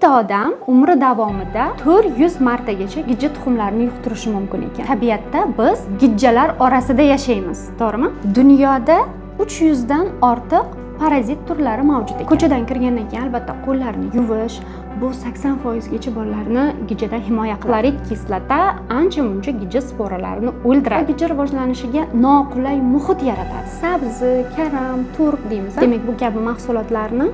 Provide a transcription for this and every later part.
Bitta odam umri davomida 400 martagacha gijja tuxumlarini yuqtirishi mumkin ekan. Tabiatda biz gijjalar orasida yashaymiz, to'g'rimi? Dunyoda 300 dan ortiq parazit turlari mavjud ekan. Ko'chadan kirgandan keyin albatta qo'llarni yuvish, bu 80% gacha bolalarni gijjadan himoya qiladi. Xlorid kislota ancha-muncha gijja sporalarini o'ldiradi. Gijja rivojlanishiga noqulay muhit yaratadi. Sabzi, karam, turp deymiz. Demak, bu kabi mahsulotlarni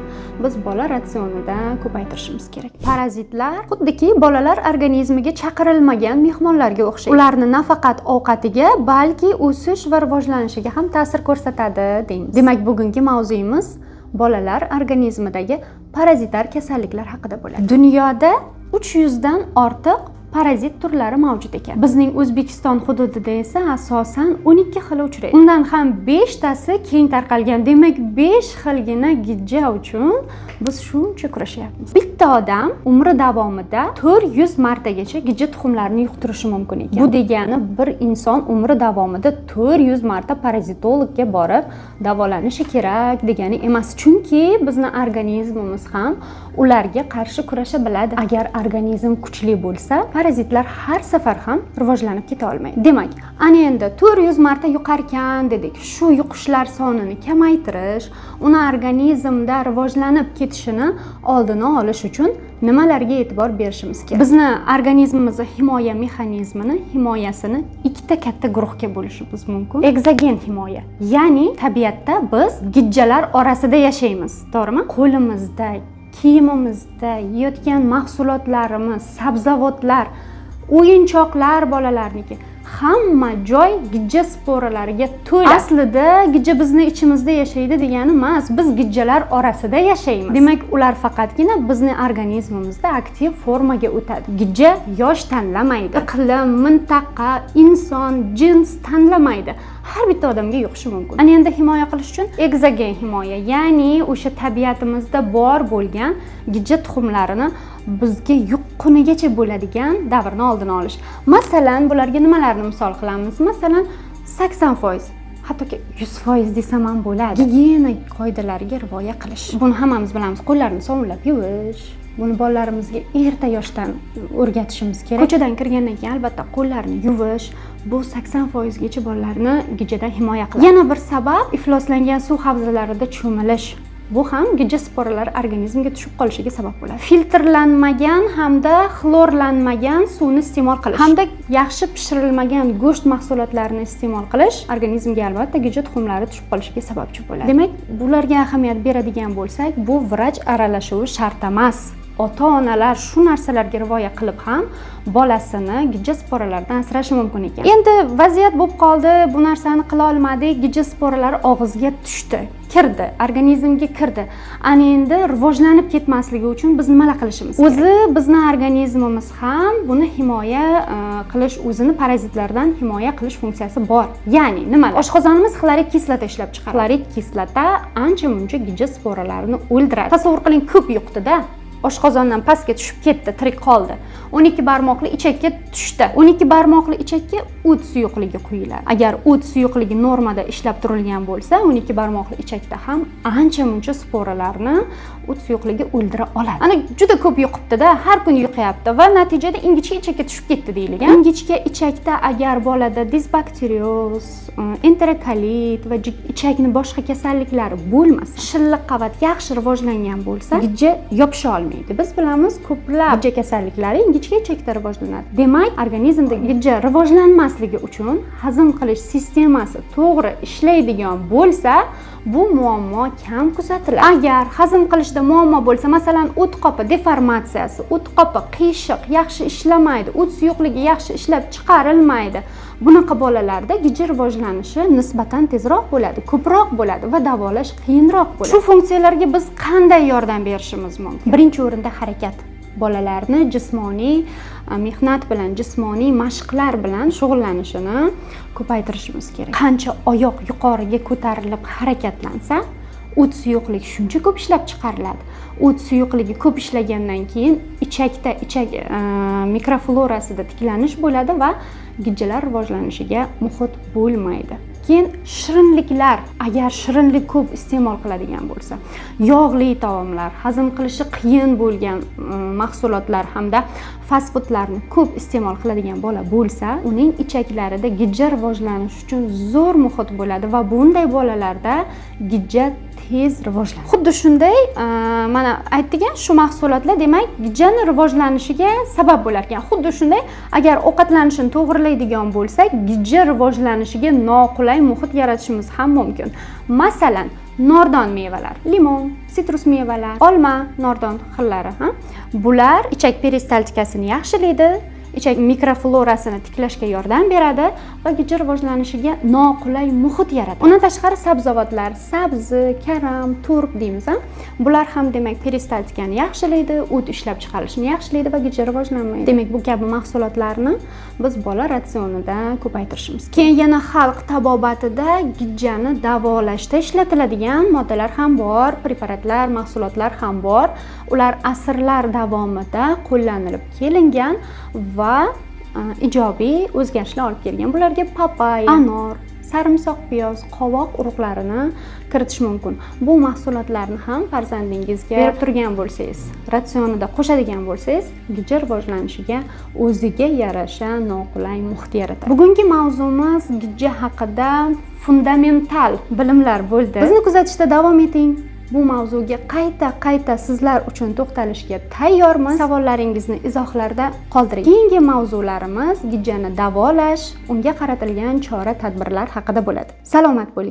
biz bola ratsionida ko'paytirishimiz kerak. Parazitlar xuddiki bolalar organizmiga chaqirilmagan mehmonlarga o'xshaydi. Ularni nafaqat ovqatiga, balki o'sish va rivojlanishiga ham ta'sir ko'rsatadi deymiz. Demak, bugungi mavzuyimiz bolalar organizmidagi parazitar kasalliklar haqida bo'ladi. Dunyoda 300 dan ortiq parazit turlari mavjud ekan. Bizning O'zbekiston hududida esa asosan 12 xil uchraydi. Undan ham 5 tasi keng tarqalgan. Demak, 5 xilgina gijja uchun biz shuncha kurashyapmiz. Bitta odam umri davomida 400 martagacha gijja tuxumlarini yuqtirishi mumkin ekan. Bu degani bir inson umri davomida 400 marta parazitologga borib davolanishi kerak degani emas. Chunki bizning organizmimiz ham ularga qarshi kurasha biladi. Agar organizm kuchli bo'lsa, parazitlar har safar ham rivojlanib keta olmaydi. Demak, ana endi 400 marta yuqarkan dedik. Shu yuqishlar sonini kamaytirish, uni organizmda rivojlanib ketishini oldini olish uchun nimalarga e'tibor berishimiz kerak? Bizni organizmimizning himoya mexanizmini, himoyasini ikkita katta guruhga bo'lishimiz mumkin. Eksogen himoya, ya'ni tabiatda biz gijjalar orasida yashaymiz, to'g'rimi? Qo'limizda, kiyimimizda yeyotgan mahsulotlarimiz, sabzavotlar, o'yinchoqlar bolalarniki hamma joy gijja sporalariga to'la. Aslida gijja bizning ichimizda yashaydi degani emas, biz gijjalar orasida yashaymiz. Demak, ular faqatgina bizning organizmimizda aktiv formaga o'tadi. Gijja yosh tanlamaydi, iqlim, mintaqa, inson, jins tanlamaydi. Har bitta odamga yuqishi mumkin. Ana endi himoya qilish uchun eksogen himoya, ya'ni o'sha tabiatimizda bor bo'lgan gijja tuxumlarini bizga yuqqunigacha bo'ladigan davrni oldini olish. Masalan, bularga nimalarni misol qilamiz? Masalan, 80%, hattoki 100% desam ham bo'ladi. Gigiyena qoidalariga rioya qilish. Buni hammamiz bilamiz. Qo'llarni sovunlab yuvish. Buni bolalarimizga erta yoshdan o'rgatishimiz kerak. Ko'chadan kirgandan keyin albatta qo'llarni yuvish, bu 80% gacha bolalarni gijjadan himoya qiladi. Yana bir sabab ifloslangan suv havzalarida cho'milish. Bu ham gijja sporalari organizmga tushib qolishiga sabab bo'ladi. Filtrlanmagan hamda xlorlanmagan suvni iste'mol qilish hamda yaxshi pishirilmagan go'sht mahsulotlarini iste'mol qilish organizmga albatta gijja tuxumlari tushib qolishiga sababchi bo'ladi. Demak, bularga ahamiyat beradigan bo'lsak, bu vrach aralashuvi shart emas. Ota-onalar shu narsalarga rioya qilib ham bolasini gijja sporalaridan asrashi mumkin ekan. Endi vaziyat bo'lib qoldi, bu narsani qila olmadik, gijja sporalari og'izga tushdi, kirdi, organizmga kirdi. Ana endi rivojlanib ketmasligi uchun biz nimalar qilishimiz kerak? O'zi bizning organizmimiz ham buni himoya qilish, o'zini parazitlardan himoya qilish funksiyasi bor. Ya'ni nimalar? Oshqozonimiz xlorid kislota ishlab chiqaradi. Xlorid kislota ancha-muncha gijja sporalarini o'ldiradi. Tasavvur qiling, ko'p yuqdi-da. Oshqozondan pastga tushib ketdi, tirik qoldi. 12 barmoqli ichakka tushdi. 12 barmoqli ichakka o't suyuqligi quyiladi. Agar o't suyuqligi normada ishlab turilgan bo'lsa, 12 barmoqli ichakda ham ancha-muncha sporalarni o't suyuqligi o'ldira oladi. Ana juda ko'p yuqibdi-da, har kuni yuqyapti va natijada ingichka ichakka tushib ketdi deyilgan. Ingichka ichakda agar bolada disbakterioz, enterokolit va ichakning boshqa kasalliklari bo'lmasa, shilliq qavat yaxshi rivojlangan bo'lsa, gijja yopisha olmaydi. Biz bilamiz, ko'plab gijja kasalliklari ingichka ichakda rivojlanadi. Demak, organizmda gijja rivojlanmasligi uchun hazm qilish sistemasi to'g'ri ishlaydigan bo'lsa, bu muammo kam kuzatiladi. Agar hazm qilishda muammo bo'lsa, masalan, o't qopi deformatsiyasi, o't qopi qiyshiq, yaxshi ishlamaydi, o't suyuqligi yaxshi ishlab chiqarilmaydi. Bunaqa bolalarda gijja rivojlanishi nisbatan tezroq bo'ladi, ko'proq bo'ladi va davolash qiyinroq bo'ladi. Shu funksiyalarga biz qanday yordam berishimiz mumkin? Birinchi o'rinda harakat. Bolalarni jismoniy mehnat bilan, jismoniy mashqlar bilan shug'ullanishini ko'paytirishimiz kerak. Qancha oyoq yuqoriga ko'tarilib harakatlansa, o't suyuqligi shuncha ko'p ishlab chiqariladi. O't suyuqligi ko'p ishlagandan keyin ichak mikroflorasida tiklanish bo'ladi va gijjalar rivojlanishiga muhit bo'lmaydi. Keyin shirinliklar, agar shirinlik ko'p iste'mol qiladigan bo'lsa, yog'li taomlar, hazm qilishi qiyin bo'lgan mahsulotlar hamda fast foodlarni ko'p iste'mol qiladigan bola bo'lsa, uning ichaklarida gijja rivojlanishi uchun zo'r muhit bo'ladi va bunday bolalarda gijja tez rivojlanadi. Xuddi shunday mana aytgan shu mahsulotlar demak gijjani rivojlanishiga sabab bo'lar ekan. Xuddi shunday agar ovqatlanishni to'g'rilaydigan bo'lsak, gijja rivojlanishiga noqulay muhit yaratishimiz ham mumkin. Masalan, nordon mevalar, limon, sitrus mevalar, olma, nordon xillari, bular ichak peristaltikasini yaxshilaydi, ichak mikroflorasini tiklashga yordam beradi va gijja rivojlanishiga noqulay muhit yaratadi. Undan tashqari sabzavotlar, sabzi, karam, turp deymiz, bular ham demak peristaltikani yaxshilaydi, o't ishlab chiqarishni yaxshilaydi va gijja rivojlanmaydi. Demak, bu kabi mahsulotlarni biz bola ratsionida ko'paytirishimiz. Keyin yana xalq tabobatida gijjani davolashda ishlatiladigan moddalar ham bor, preparatlar, mahsulotlar ham bor. Ular asrlar davomida qo'llanilib kelingan va ijobiy o'zgarishlar olib kelgan. Bularga papaya, anor, sarimsoq piyoz, qovoq urug'larini kiritish mumkin. Bu mahsulotlarni ham farzandingizga berib turgan bo'lsangiz, ratsionida qo'shadigan bo'lsangiz, gijja rivojlanishiga o'ziga yarasha noqulay muhit yaratadi. Bugungi mavzumiz gijja haqida fundamental bilimlar bo'ldi. Bizni kuzatishda davom eting. Bu mavzuga qayta sizlar uchun to'xtalishga tayyormiz. Savollaringizni izohlarda qoldiring. Keyingi mavzularimiz gijjani davolash, unga qaratilgan chora-tadbirlar haqida bo'ladi. Salomat bo'ling.